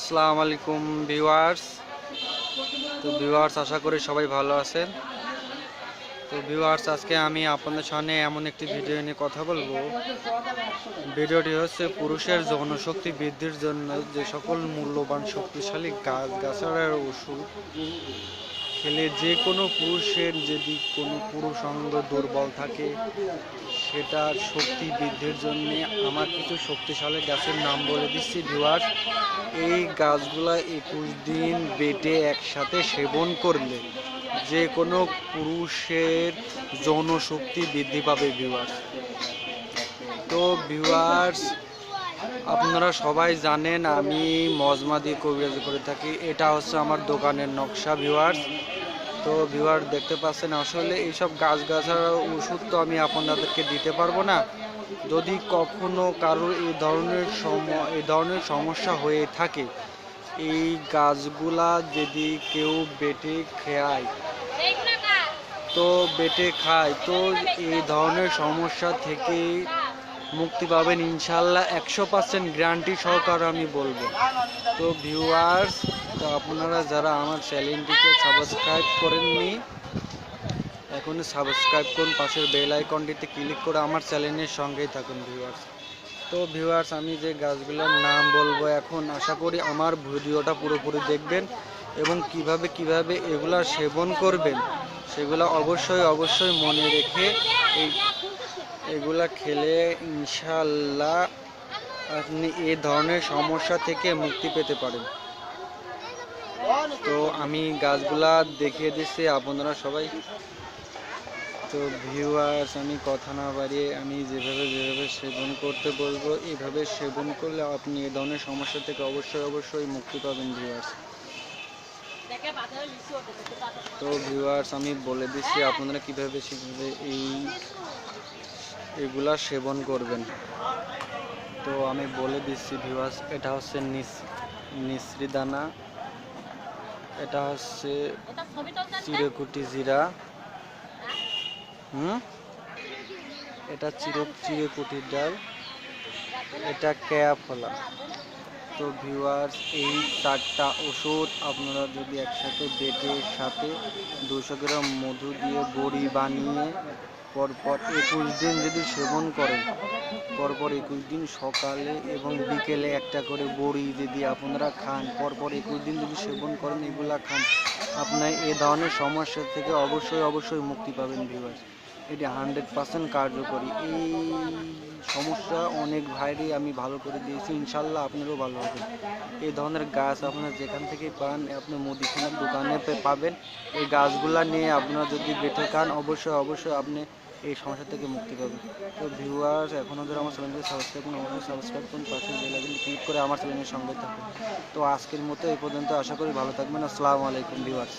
আসসালামু আলাইকুম ভিউয়ার্স। তো ভিউয়ার্স, আশা করি সবাই ভালো আছেন। তো ভিউয়ার্স, আজকে আমি আপনাদের সামনে এমন একটি ভিডিও নিয়ে কথা বলবো। ভিডিওটি হচ্ছে পুরুষের যৌনশক্তি বৃদ্ধির জন্য যে সকল মূল্যবান শক্তিশালী গাছগাছড়ার ওষুধ খেলে যে কোনো পুরুষের যদি কোনো পুরুষাঙ্গ দুর্বল থাকে সেটার শক্তি বৃদ্ধির জন্য আমার কিছু শক্তিশালী গাছের নাম বলে দিচ্ছি ভিউয়ার্স। এই গাছগুলা 21 দিন বেটে একসাথে সেবন করলে যে কোনো পুরুষের যৌন শক্তি বৃদ্ধি পাবে ভিউয়ার্স। তো ভিউয়ার্স, আপনারা সবাই জানেন আমি মজমা দিয়ে কবিরাজি করে থাকি। এটা হচ্ছে আমার দোকানের নকশা ভিউয়ার্স। তো ভিউয়ার দেখতে পাচ্ছেন, আসলে এইসব গাছগাছার ওষুধ তো আমি আপনাদেরকে দিতে পারবো না। যদি কখনো কারোর এই ধরনের সমস্যা হয়ে থাকে, এই গাছগুলা যদি কেউ বেটে খায় তো এই ধরনের সমস্যা থেকে মুক্তি পাবেন ইনশাল্লাহ। 100% গ্যারান্টি সহকারে আমি বলবো। তো ভিউয়ার্স, তো আপনারা যারা আমার চ্যানেলটিকে সাবস্ক্রাইব করেননি, এখনই সাবস্ক্রাইব করুন, পাশের বেল আইকনটিতে ক্লিক করে আমার চ্যানেলের সঙ্গেই থাকুন ভিউয়ার্স। তো ভিউয়ার্স, আমি যে গাছগুলোর নাম বলবো এখন, আশা করি আমার ভিডিওটা পুরোপুরি দেখবেন এবং কিভাবে এগুলা সেবন করবেন সেগুলো অবশ্যই মনে রেখে এগুলা খেলে ইনশাল্লাহ আপনি এই ধরনের সমস্যা থেকে মুক্তি পেতে পারেন। তো আমি গাছগুলা দেখিয়ে দিচ্ছি আপনারা সবাই। তো ভিউয়ার্স, আমি কথা না বাড়িয়ে আমি যেভাবে সেবন করতে বলবো এইভাবে সেবন করলে আপনি এই ধরনের সমস্যা থেকে অবশ্যই মুক্তি পাবেন ভিউয়ার্স। তো ভিউয়ার্স, আমি বলে দিচ্ছি আপনারা কিভাবে এগুলা সেবন করবেন। তো আমি বলে দিচ্ছি ভিউয়ার্স, এটা হচ্ছে নিসরি দানা, এটা হচ্ছে চিরকুটি জিরা, এটা চিরকুটির ডাল, এটা কেয়াফলা। তো ভিউয়ার্স, এই 4টা ওষুধ আপনারা যদি একসাথে বেটে সাথে 200 গ্রাম মধু দিয়ে বড়ি বানিয়ে পরপর 21 দিন যদি সেবন করেন, পরপর 21 দিন সকালে এবং বিকেলে একটা করে বড়ি যদি আপনারা খান, পরপর 21 দিন যদি সেবন করেন, এগুলা খান, আপনার এ ধরনের সমস্যা থেকে অবশ্যই মুক্তি পাবেন ভিউয়ার্স। এটি 100% কার্যকরী। এই সমস্যা অনেক ভাইরই আমি ভালো করে দিয়েছি, ইনশাল্লাহ আপনারও ভালো হবে। এই ধরনের গাছ আপনারা যেখান থেকে পান, আপনি মুদিখানার দোকানে পাবেন। এই গাছগুলা নিয়ে আপনারা যদি বেটে খান, অবশ্যই আপনি এই সমস্যা থেকে মুক্তি পাবেন। তো ভিউয়ার্স, এখনও যারা আমার চ্যানেলকে সাবস্ক্রাইব করুন, অবশ্যই সাবস্ক্রাইব করুন, পাশে বেল আইকনটি ক্লিক করে আমার চ্যানেলের সঙ্গে থাকুন। তো আজকের মতো এই পর্যন্ত, আশা করি ভালো থাকবেন। আসসালামু আলাইকুম ভিউয়ার্স।